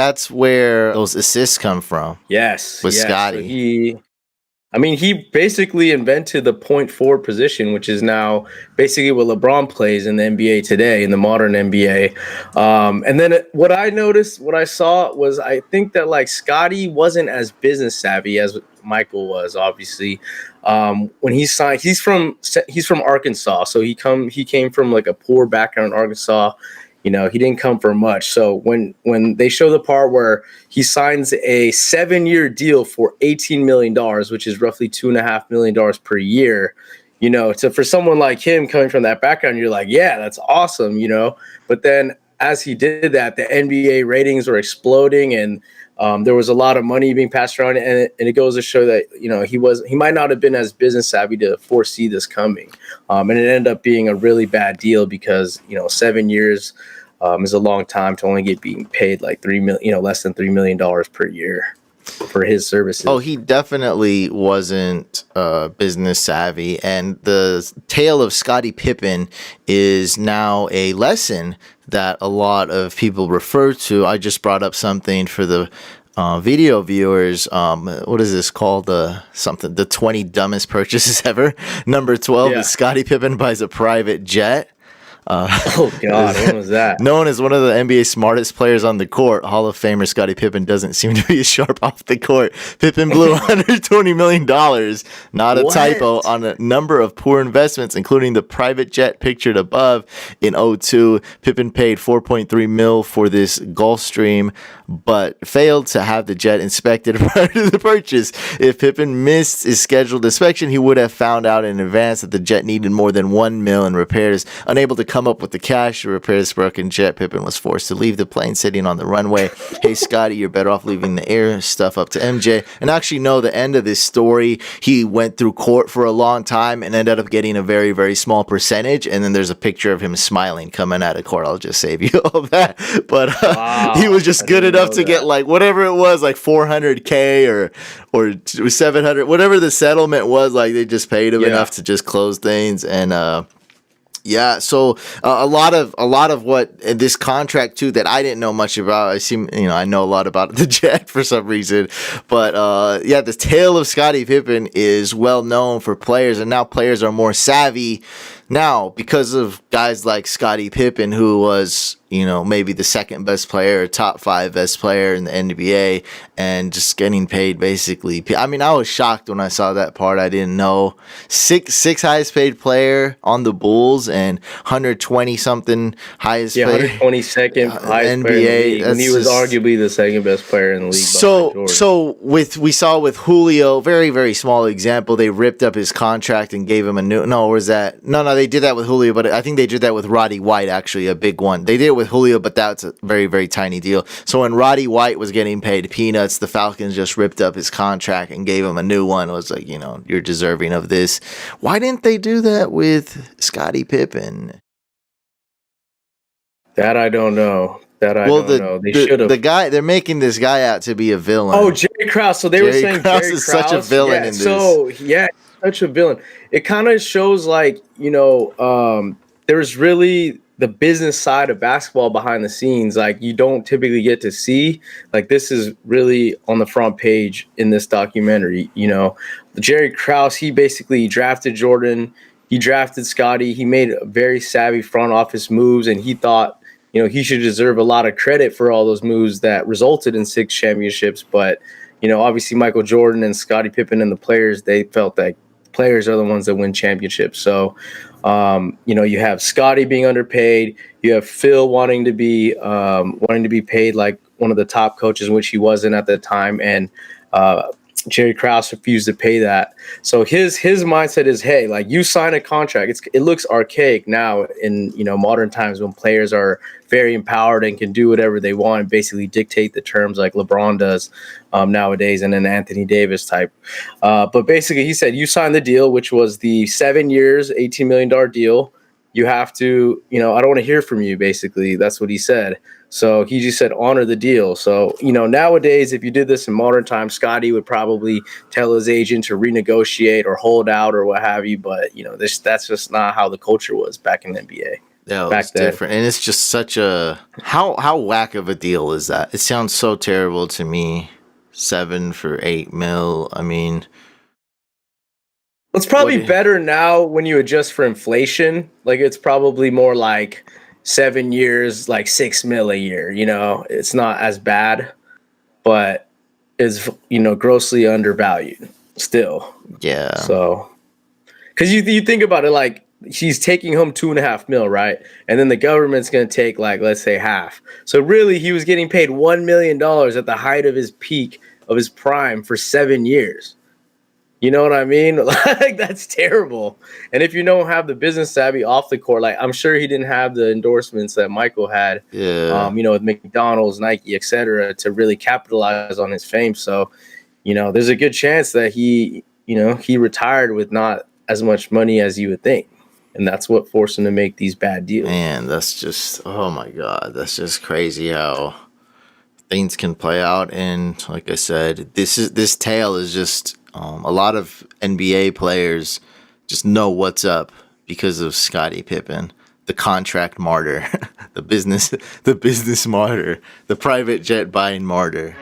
that's where those assists come from. Yes. With yes. Scottie. So he basically invented the point forward position, which is now basically what LeBron plays in the NBA today, in the modern NBA. And then what I saw was, I think that like Scottie wasn't as business savvy as Michael was. Obviously, when he signed, he's from Arkansas, so he came from like a poor background in Arkansas. He didn't come for much. So when they show the part where he signs a 7-year deal for $18 million, which is roughly $2.5 million per year, so for someone like him coming from that background, you're like, yeah, that's awesome, But then as he did that, the NBA ratings were exploding, and there was a lot of money being passed around, and it goes to show that he might not have been as business savvy to foresee this coming, and it ended up being a really bad deal because 7 years is a long time to only being paid like less than $3 million per year for his services. Oh, he definitely wasn't business savvy, and the tale of Scottie Pippen is now a lesson that a lot of people refer to. I just brought up something for the video viewers. What is this called? The 20 dumbest purchases ever. Number 12 is Scottie Pippen buys a private jet. Oh God, when was that? Known as one of the NBA's smartest players on the court, Hall of Famer Scottie Pippen doesn't seem to be as sharp off the court. Pippen blew $120 million, not a typo, on a number of poor investments, including the private jet pictured above in 2002. Pippen paid $4.3 million for this Gulfstream, but failed to have the jet inspected prior to the purchase. If Pippen missed his scheduled inspection, he would have found out in advance that the jet needed more than $1 million in repairs. Unable to come up with the cash to repair this broken jet, Pippen was forced to leave the plane sitting on the runway. Hey, Scottie, you're better off leaving the air stuff up to MJ. And actually, no, the end of this story, he went through court for a long time and ended up getting a very, very small percentage. And then there's a picture of him smiling coming out of court. I'll just save you all that. But he was just good enough to get like whatever it was, like $400K or 700, whatever the settlement was. Like they just paid him enough to just close things. And so a lot of what this contract too that I didn't know much about. I know a lot about the jet for some reason, but the tale of Scottie Pippen is well known for players, and now players are more savvy now because of guys like Scottie Pippen, who was maybe the second best player, or top 5 best player in the NBA, and just getting paid basically. I mean, I was shocked when I saw that part. I didn't know six highest paid player on the Bulls and 120 something highest paid. 122nd highest player in the league, and he was arguably the second best player in the league. So we saw with Julio, very very small example, they ripped up his contract and gave him a new. No, they did that with Julio, but I think they did that with Roddy White, actually a big one. They did it with Julio, but that's a very, very tiny deal. So when Roddy White was getting paid peanuts, the Falcons just ripped up his contract and gave him a new one. It was like, you're deserving of this. Why didn't they do that with Scottie Pippen? That I don't know. Don't know. They should have. They're making this guy out to be a villain. Oh, Jerry Krause. So they were saying Krause is such a villain in this. So, such a villain. It kind of shows like, there's really the business side of basketball behind the scenes, like you don't typically get to see. Like this is really on the front page in this documentary. Jerry Krause, he basically drafted Jordan, he drafted Scottie, he made very savvy front office moves, and he thought, he should deserve a lot of credit for all those moves that resulted in 6 championships. But, obviously Michael Jordan and Scottie Pippen and the players, they felt that players are the ones that win championships. So, you have Scottie being underpaid. You have Phil wanting to be paid like one of the top coaches, which he wasn't at the time, and Jerry Krause refused to pay that. So his mindset is, hey, like you sign a contract. It looks archaic now in modern times when players are very empowered and can do whatever they want and basically dictate the terms like LeBron does nowadays, and an Anthony Davis type. But basically, he said you signed the deal, which was the 7 years, $18 million deal. You have to, I don't want to hear from you. Basically, that's what he said. So he just said, honor the deal. So, nowadays, if you did this in modern times, Scottie would probably tell his agent to renegotiate or hold out or what have you. But, that's just not how the culture was back in the NBA. No, it's back then. different, and it's just such a how whack of a deal is that? It sounds so terrible to me. 7 for 8 mil. I mean, It's what? probably better now when you adjust for inflation. Like it's probably more like 7 years, like 6 mil a year. It's not as bad, but is grossly undervalued still. Yeah, So, because you think about it, like she's taking home 2.5 mil, right? And then the government's going to take like let's say half. So really, he was getting paid $1 million at the height of his peak of his prime for 7 years. You know what I mean? Like that's terrible. And if you don't have the business savvy off the court, like I'm sure he didn't have the endorsements that Michael had, yeah, with McDonald's, Nike, etc., to really capitalize on his fame. So, there's a good chance that he retired with not as much money as you would think. And that's what forced him to make these bad deals. man, that's just oh my god, that's just crazy how things can play out. And like I said, this tale is just a lot of NBA players just know what's up because of Scottie Pippen, the contract martyr, the business martyr, the private jet buying martyr.